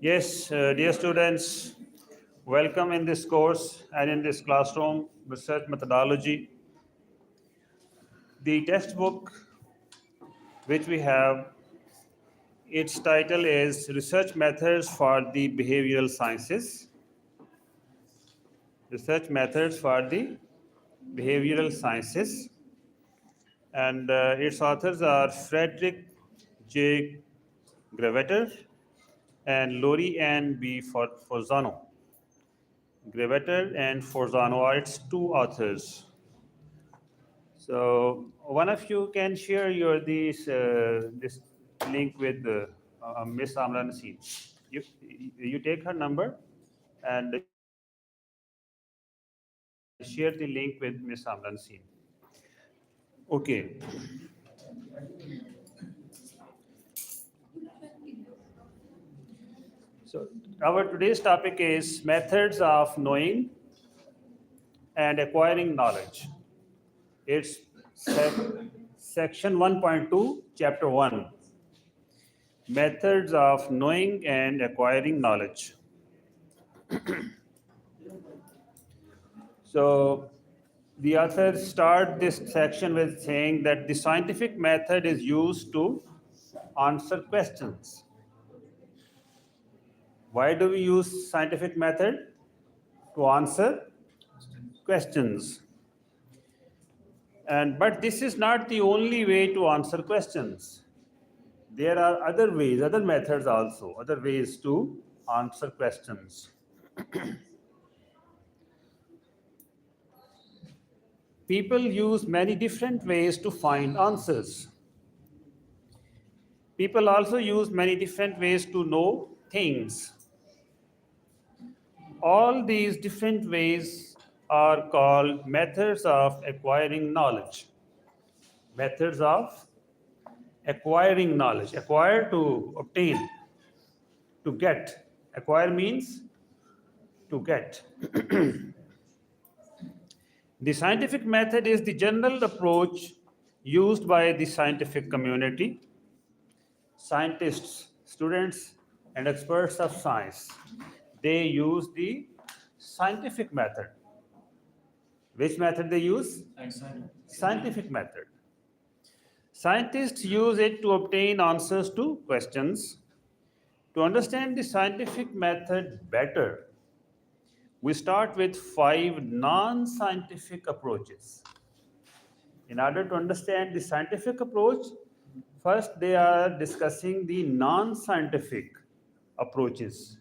Yes, dear students, welcome in this course and in this classroom, research methodology. The textbook which we have, its title is Research Methods for the Behavioral Sciences. Research Methods for the Behavioral Sciences. And its authors are Frederick J. Gravater and Lori Ann B. Forzano. Gravater and Forzano are its two authors. So one of you can share this link with Miss Amra Naseem. You take her number and share the link with Miss Amra Naseem. Okay. So our today's topic is methods of knowing and acquiring knowledge. It's section 1.2, chapter 1. Methods of knowing and acquiring knowledge. So the authors start this section with saying that the scientific method is used to answer questions. Why do we use scientific method? To answer questions. But this is not the only way to answer questions. There are other ways, other methods also, other ways to answer questions. People use many different ways to find answers. People also use many different ways to know things. All these different ways are called methods of acquiring knowledge. Methods of acquiring knowledge. Acquire to obtain, to get. Acquire means to get. The scientific method is the general approach used by the scientific community, scientists, students, and experts of science. They use the scientific method. Which method they use? Scientific method. Scientists use it to obtain answers to questions. To understand the scientific method better, we start with 5 non-scientific approaches. In order to understand the scientific approach, first they are discussing the non-scientific approaches.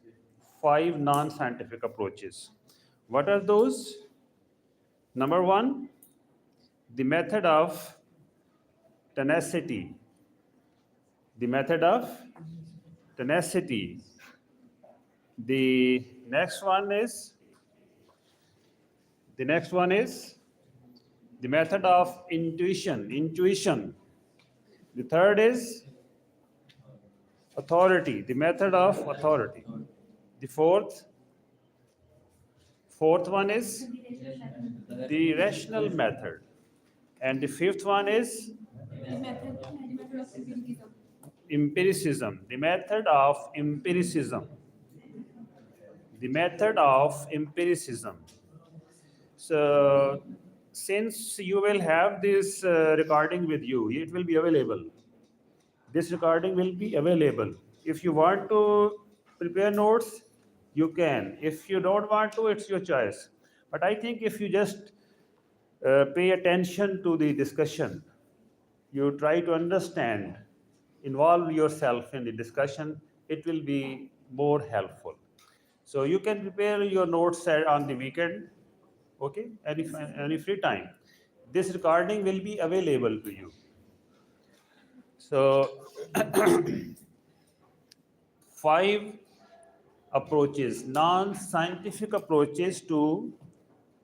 5 non-scientific approaches. What are those? Number 1, the method of tenacity. The method of tenacity. The next one is the method of intuition. The third is authority, the method of authority. The fourth one is the rational method. And the fifth one is empiricism, the method of empiricism. The method of empiricism. So, since you will have this recording with you, it will be available. This recording will be available. If you want to prepare notes, you can. If you don't want to, it's your choice. But I think if you just pay attention to the discussion, you try to understand, involve yourself in the discussion, it will be more helpful. So you can prepare your notes on the weekend, okay, any free time. This recording will be available to you. So 5 approaches, non-scientific approaches to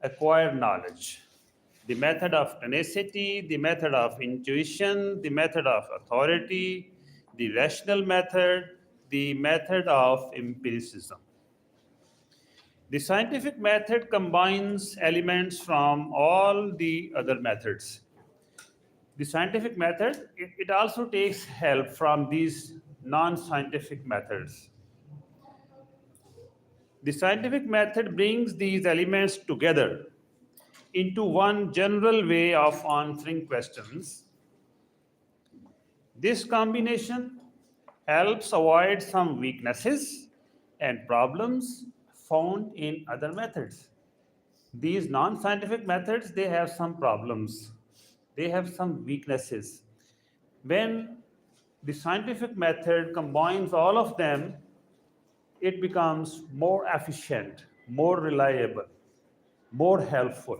acquire knowledge. The method of tenacity, the method of intuition, the method of authority, the rational method, the method of empiricism. The scientific method combines elements from all the other methods. The scientific method, it also takes help from these non-scientific methods. The scientific method brings these elements together into one general way of answering questions. This combination helps avoid some weaknesses and problems found in other methods. These non-scientific methods, they have some problems. They have some weaknesses. When the scientific method combines all of them, it becomes more efficient, more reliable, more helpful.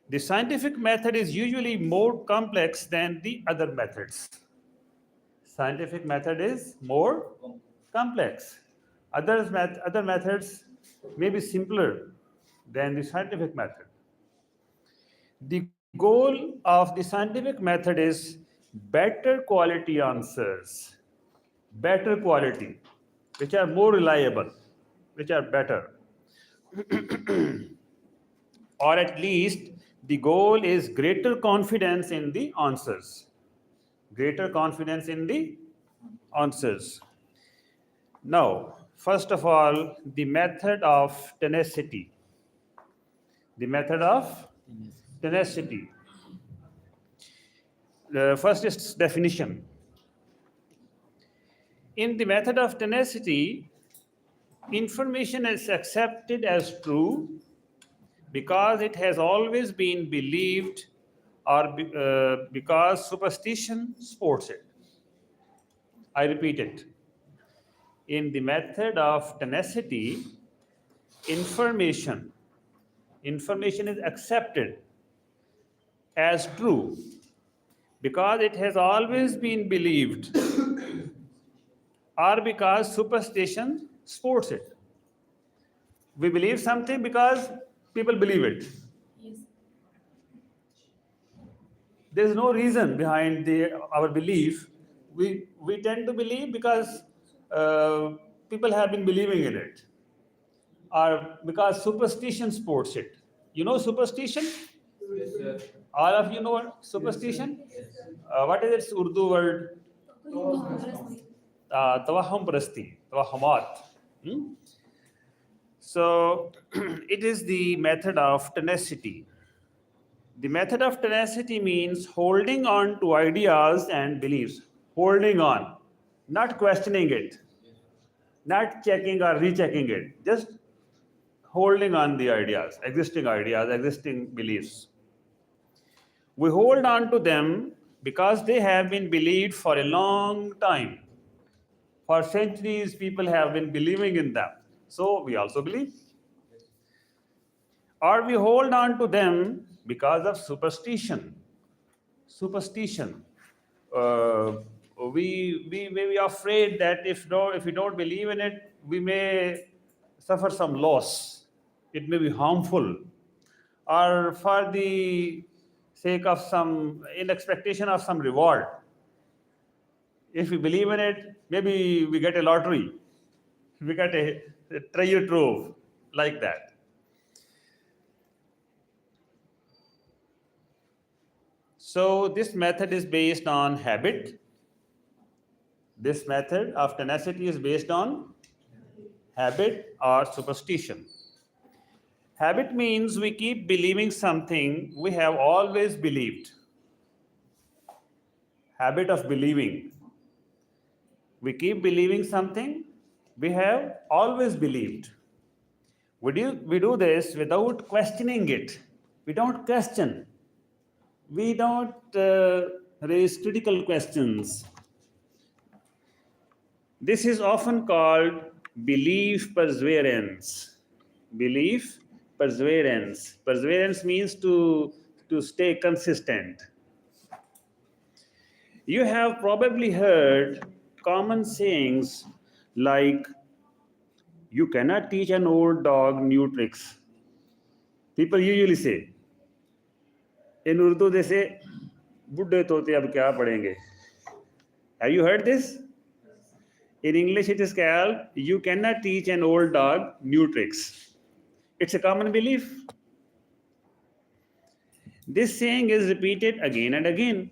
The scientific method is usually more complex than the other methods. Scientific method is more complex. Other methods may be simpler than the scientific method. The goal of the scientific method is better quality answers, better quality, which are more reliable, which are better. Or at least the goal is greater confidence in the answers. Greater confidence in the answers. Now, first of all, the method of tenacity. The method of tenacity. The first is definition. In the method of tenacity, information is accepted as true because it has always been believed or because superstition supports it. I repeat it. In the method of tenacity, information is accepted as true because it has always been believed or because superstition supports it. We believe something because people believe it. There's no reason behind our belief. We tend to believe because people have been believing in it, or because superstition supports it. You know superstition? Yes, sir. All of you know what superstition? What is its Urdu word? Tawahum parasti, tawahumat. So it is the method of tenacity. The method of tenacity means holding on to ideas and beliefs. Holding on, not questioning it, not checking or rechecking it, just holding on the ideas, existing beliefs. We hold on to them because they have been believed for a long time. For centuries, people have been believing in them. So we also believe. Or we hold on to them because of superstition. Superstition. Uh, we may be afraid that if we don't believe in it, we may suffer some loss. It may be harmful. Or for the sake of some, in expectation of some reward. If we believe in it, maybe we get a lottery, we get a treasure trove, like that. So this method is based on habit. This method of tenacity is based on habit or superstition. Habit means we keep believing something we have always believed. Habit of believing. We keep believing something we have always believed. We do this without questioning it. We don't question. We don't raise critical questions. This is often called belief perseverance. Belief perseverance. Perseverance means to stay consistent. You have probably heard common sayings like, you cannot teach an old dog new tricks. People usually say, in Urdu they say, Budde tote ab kya padenge. Have you heard this? In English it is called, you cannot teach an old dog new tricks. It's a common belief. This saying is repeated again and again.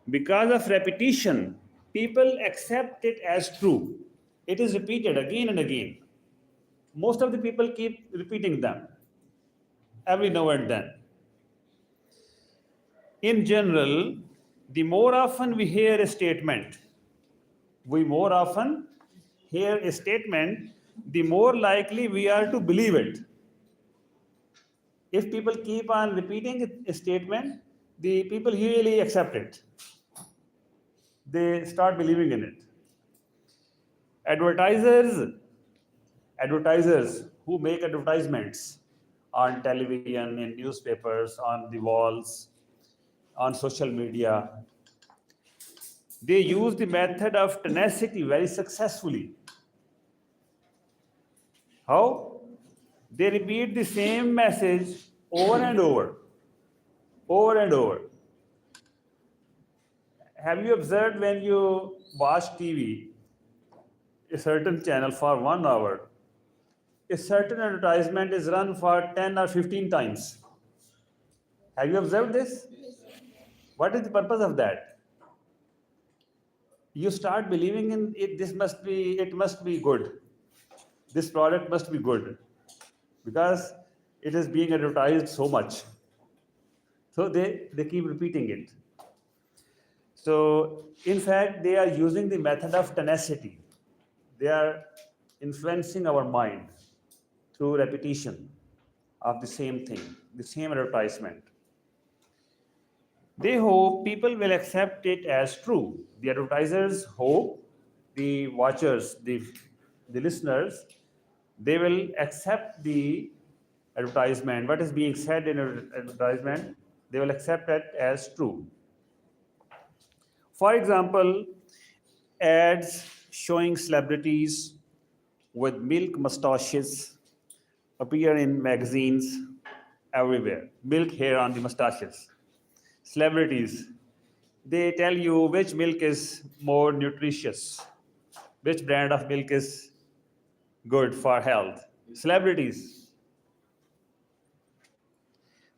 Because of repetition, people accept it as true. It is repeated again and again. Most of the people keep repeating them every now and then. In general, the more often we hear a statement, the more likely we are to believe it. If people keep on repeating a statement, the people usually accept it. They start believing in it. Advertisers, advertisers who make advertisements on television, in newspapers, on the walls, on social media, they use the method of tenacity very successfully. How? They repeat the same message over and over, over and over. Have you observed when you watch TV, a certain channel for 1 hour, a certain advertisement is run for 10 or 15 times? Have you observed this? What is the purpose of that? You start believing in it, it must be good. This product must be good because it is being advertised so much. So they keep repeating it. So, in fact, they are using the method of tenacity. They are influencing our mind through repetition of the same thing, the same advertisement. They hope people will accept it as true. The advertisers hope the watchers, the listeners, they will accept the advertisement, what is being said in an advertisement, they will accept it as true. For example, ads showing celebrities with milk mustaches appear in magazines everywhere. Milk hair on the mustaches. Celebrities, they tell you which milk is more nutritious, which brand of milk is good for health. Celebrities.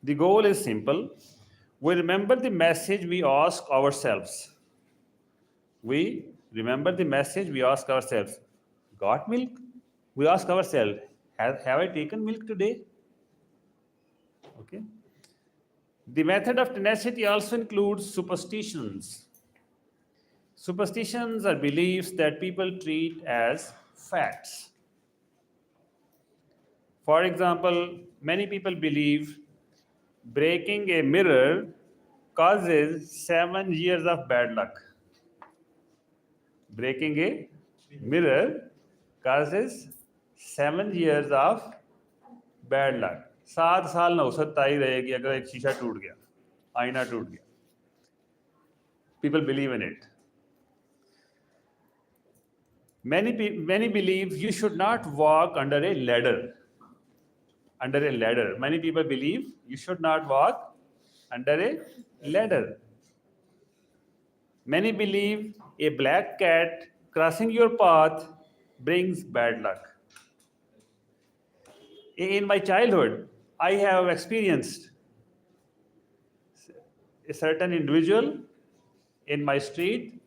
The goal is simple. We remember the message we ask ourselves. We remember the message we ask ourselves. Got milk? We ask ourselves, have I taken milk today? Okay. The method of tenacity also includes superstitions. Superstitions are beliefs that people treat as facts. For example, many people believe breaking a mirror causes 7 years of bad luck. Breaking a mirror causes 7 years of bad luck. 7 साल नौसताई रहेगी अगर एक शीशा टूट गया, आईना टूट गया. People believe in it. Many believe you should not walk under a ladder. Under a ladder. Many people believe you should not walk under a ladder. Many believe a black cat crossing your path brings bad luck. In my childhood, I have experienced a certain individual in my street.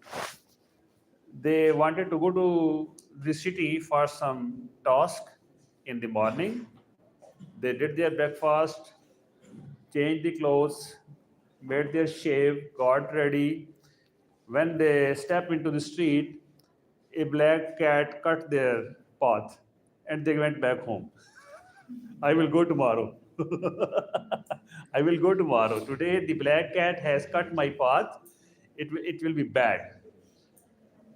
They wanted to go to the city for some task in the morning. They did their breakfast, changed the clothes, made their shave, got ready. When they stepped into the street, a black cat cut their path and they went back home. I will go tomorrow. I will go tomorrow. Today, the black cat has cut my path. It will be bad.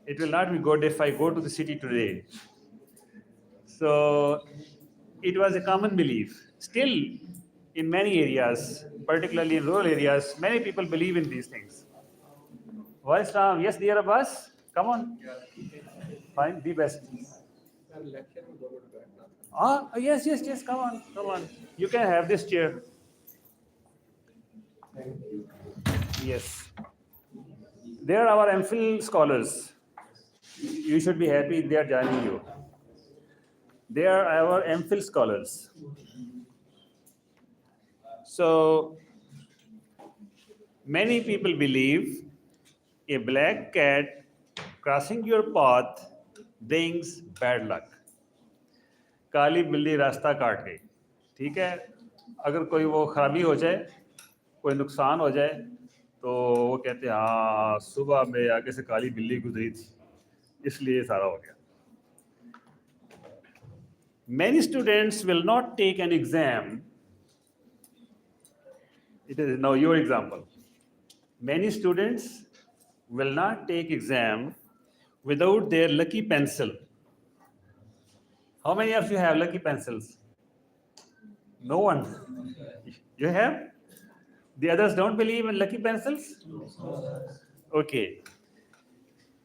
It will not be good if I go to the city today. So, it was a common belief. Still, in many areas, particularly in rural areas, many people believe in these things. Voice Ram, yes, dear Abbas, come on. Fine, be best. Yes, come on. You can have this chair. Yes. They are our MPhil scholars. You should be happy they are joining you. They are our MPhil scholars. So, many people believe a black cat crossing your path brings bad luck. काली बिल्ली रास्ता काट गई, ठीक है। अगर कोई वो खराबी हो जाए, कोई नुकसान हो जाए, तो वो कहते हैं हाँ सुबह में आगे से काली बिल्ली गुजरी थी, इसलिए सारा हो गया। Many students will not take an exam. It is now your example. Many students will not take exam without their lucky pencil. How many of you have lucky pencils? No one. You have? The others don't believe in lucky pencils? Okay.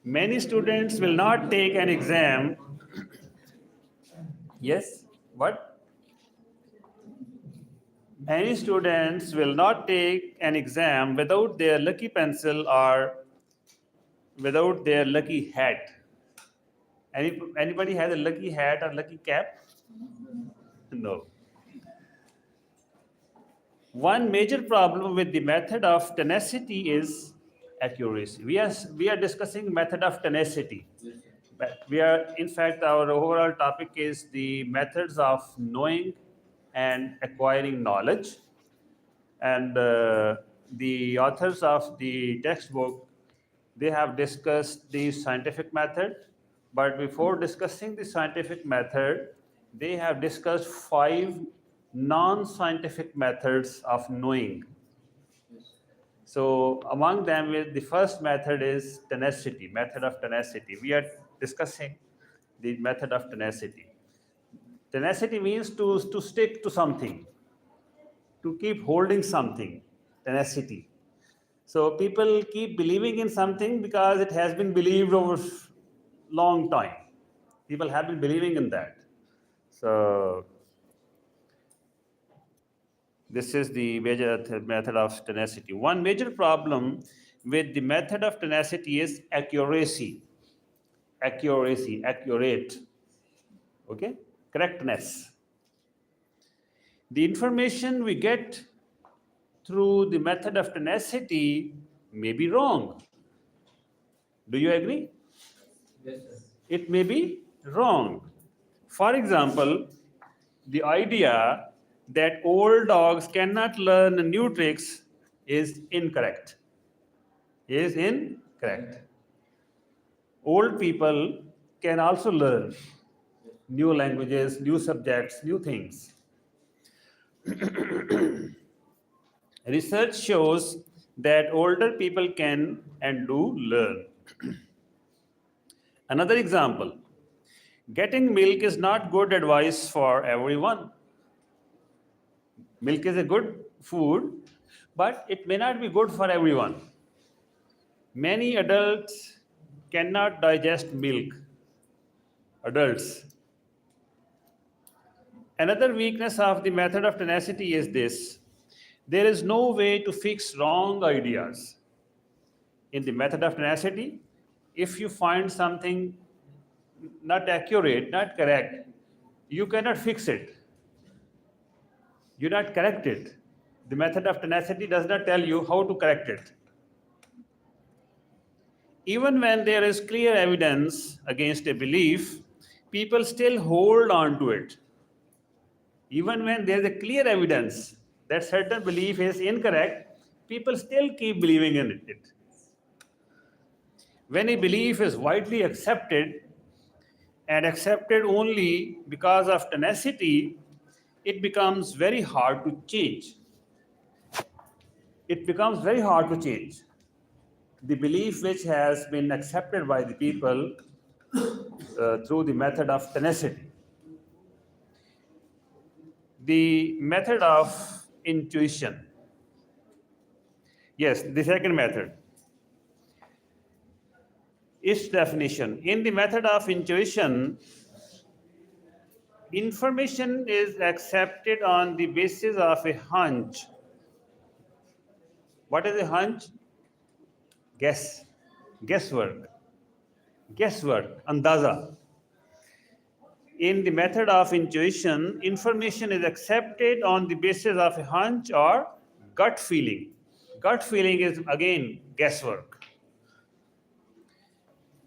Many students will not take an exam. Yes? What? Many students will not take an exam without their lucky pencil or without their lucky hat. Anybody has a lucky hat or lucky cap? No. One major problem with the method of tenacity is accuracy. We are discussing method of tenacity. But we are, in fact, our overall topic is the methods of knowing and acquiring knowledge. And the authors of the textbook, they have discussed the scientific method. But before discussing the scientific method, they have discussed 5 non-scientific methods of knowing. So among them, the first method is tenacity, method of tenacity. We are discussing the method of tenacity. Tenacity means to stick to something, to keep holding something, tenacity. So people keep believing in something because it has been believed over long time. People have been believing in that. So this is the major method of tenacity. One major problem with the method of tenacity is accuracy. Accuracy, accurate. Okay? Correctness. The information we get through the method of tenacity may be wrong. Do you agree? Yes, sir. It may be wrong. For example, the idea that old dogs cannot learn new tricks is incorrect. Is incorrect. Old people can also learn new languages, new subjects, new things. Research shows that older people can and do learn. Another example, getting milk is not good advice for everyone. Milk is a good food, but it may not be good for everyone. Many adults cannot digest milk. Adults. Another weakness of the method of tenacity is this: there is no way to fix wrong ideas. In the method of tenacity, if you find something not accurate, not correct, you cannot fix it. You not correct it. The method of tenacity does not tell you how to correct it. Even when there is clear evidence against a belief, people still hold on to it. Even when there is a clear evidence that certain belief is incorrect, people still keep believing in it. When a belief is widely accepted and accepted only because of tenacity, it becomes very hard to change. It becomes very hard to change. The belief which has been accepted by the people through the method of tenacity. The method of intuition. Yes, the second method. Its definition. In the method of intuition, information is accepted on the basis of a hunch. What is a hunch? Guess. Guesswork. Guesswork. Andaza. In the method of intuition, information is accepted on the basis of a hunch or gut feeling. Gut feeling is again guesswork.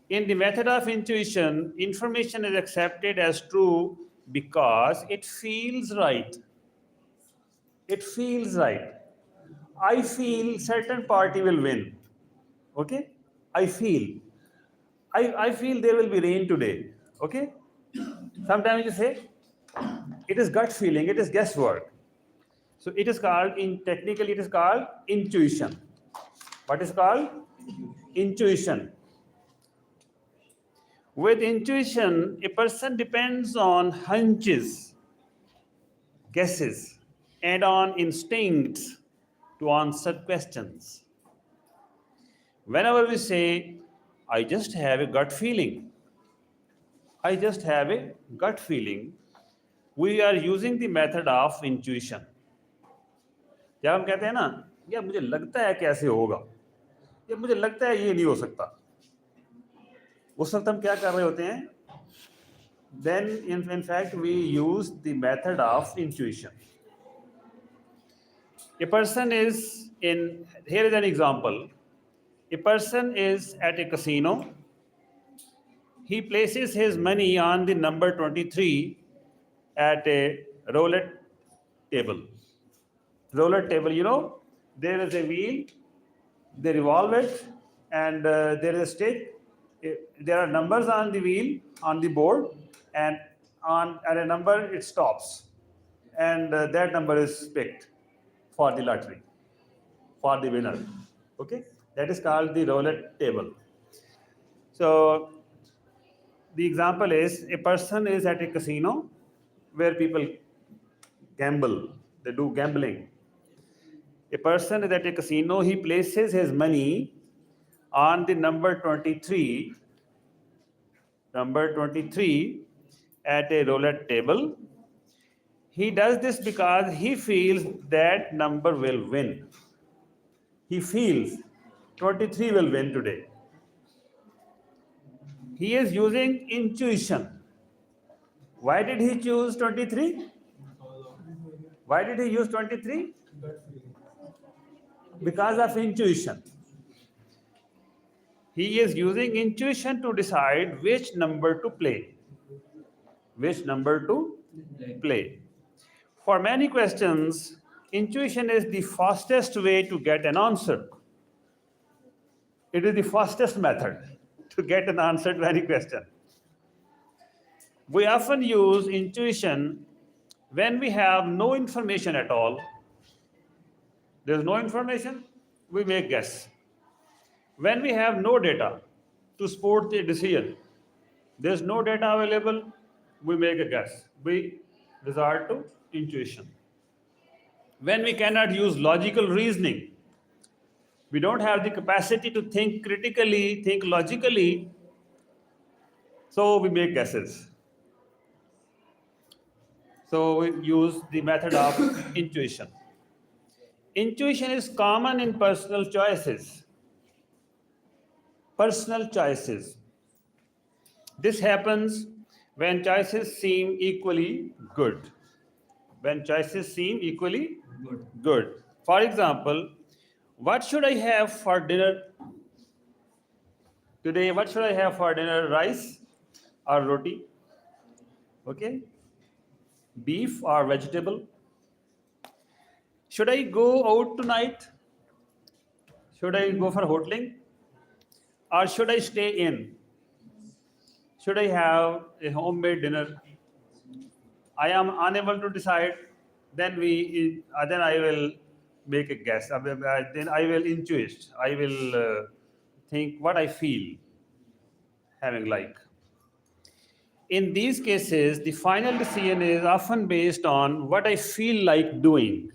In the method of intuition, information is accepted as true because it feels right. It feels right. I feel certain party will win. Okay? I feel. I feel there will be rain today. Okay? Sometimes you say, it is gut feeling, it is guesswork. So it is called, in technically, it is called intuition. What is called? Intuition. With intuition, a person depends on hunches, guesses, and on instincts to answer questions. Whenever we say, I just have a gut feeling, I just have a gut feeling, we are using the method of intuition. जब हम कहते हैं ना, यार मुझे लगता है कैसे होगा, या मुझे लगता है ये नहीं हो सकता, उस वक्त हम क्या कर रहे होते हैं? Then in fact we use the method of intuition. A person is in, here is an example. A person is at a casino. He places his money on the number 23 at a roulette table. Roulette table, you know, there is a wheel, they revolve it, and there is a stick. There are numbers on the wheel, on the board, and at a number it stops. And that number is picked for the lottery, for the winner. Okay? That is called the roulette table. So the example is, a person is at a casino where people gamble, they do gambling. A person is at a casino, he places his money on the number 23 at a roulette table. He does this because he feels that number will win. He feels 23 will win today. He is using intuition. Why did he choose 23? Why did he use 23? Because of intuition. He is using intuition to decide which number to play. Which number to play. For many questions, intuition is the fastest way to get an answer. It is the fastest method to get an answer to any question. We often use intuition when we have no information at all. There is no information, we make guess. When we have no data to support the decision, there is no data available, we make a guess. We resort to intuition. When we cannot use logical reasoning, we don't have the capacity to think critically, think logically, so we make guesses. So we use the method of intuition. Intuition is common in personal choices. Personal choices. This happens when choices seem equally good. When choices seem equally good. For example, what should I have for dinner today? What should I have for dinner? Rice or roti? Okay. Beef or vegetable? Should I go out tonight? Should I go for hoteling? Or should I stay in? Should I have a homemade dinner? I am unable to decide. Then I will make a guess. Then I will intuit. I will think what I feel having like. In these cases, the final decision is often based on what I feel like doing.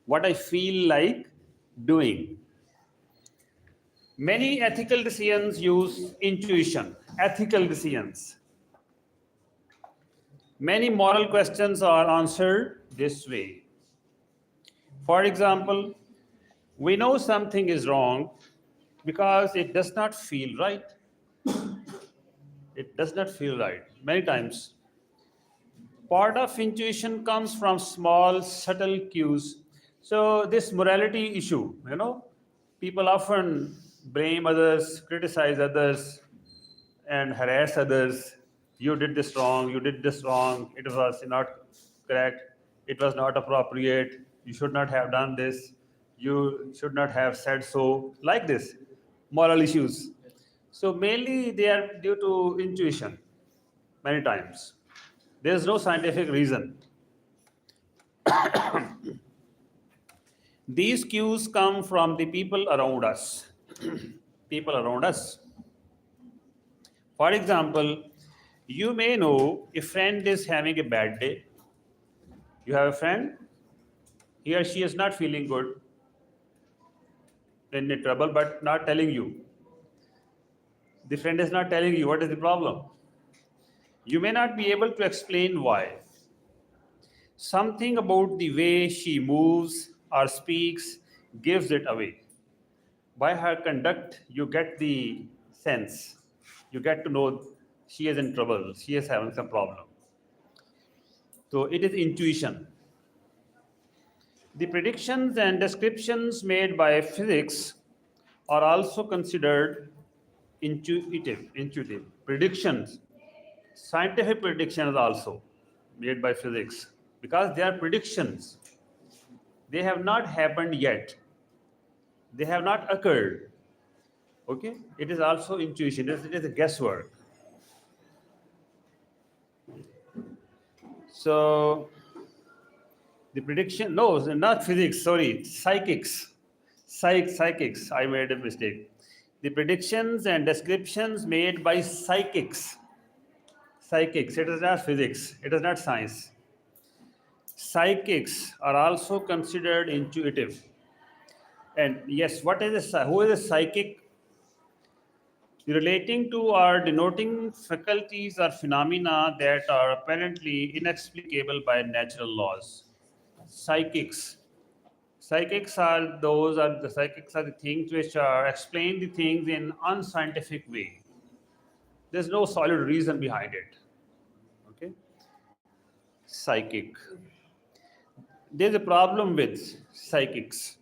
What I feel like doing. Many ethical decisions use intuition. Ethical decisions. Many moral questions are answered this way. For example, we know something is wrong because it does not feel right. It does not feel right. Many times. Part of intuition comes from small, subtle cues. So this morality issue, people often blame others, criticize others, and harass others. You did this wrong, you did this wrong, it was not correct, it was not appropriate, you should not have done this, you should not have said so, like this, moral issues. So mainly they are due to intuition many times. There is no scientific reason. These cues come from the people around us. People around us. For example, you may know a friend is having a bad day. You have a friend, he or she is not feeling good, in trouble, but not telling you. The friend is not telling you what is the problem. You may not be able to explain why. Something about the way she moves or speaks gives it away. By her conduct, you get the sense. You get to know she is in trouble, she is having some problem. So it is intuition. The predictions and descriptions made by physics are also considered intuitive. Predictions, scientific predictions also made by physics, because they are predictions. They have not happened yet. They have not occurred. Okay? It is also intuition. It is a guesswork. So the prediction, no, not physics, sorry, psychics. Psychics, I made a mistake. The predictions and descriptions made by psychics. Psychics, it is not physics, it is not science. Psychics are also considered intuitive. And yes, who is a psychic? Relating to or denoting faculties or phenomena that are apparently inexplicable by natural laws. Psychics. Psychics are the things which are explain the things in unscientific way. There's no solid reason behind it. Okay? Psychic. There's a problem with psychics.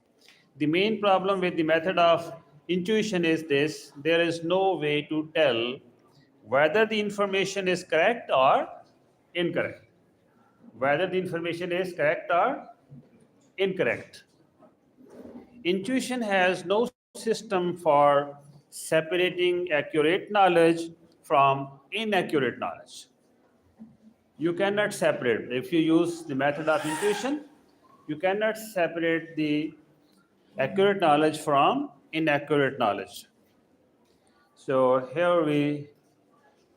The main problem with the method of intuition is this: there is no way to tell whether the information is correct or incorrect. Whether the information is correct or incorrect. Intuition has no system for separating accurate knowledge from inaccurate knowledge. You cannot separate. If you use the method of intuition, you cannot separate the accurate knowledge from inaccurate knowledge. So here we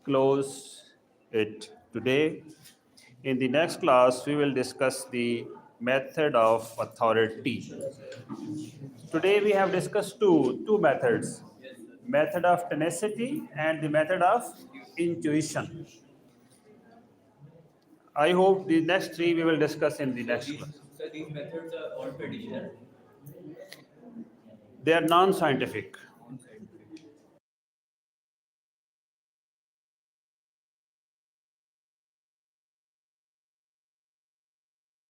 close it today. In the next class, we will discuss the method of authority. Today we have discussed two methods, method of tenacity and the method of intuition. I hope the next three we will discuss in the next class. So these methods are all traditional. They are non-scientific.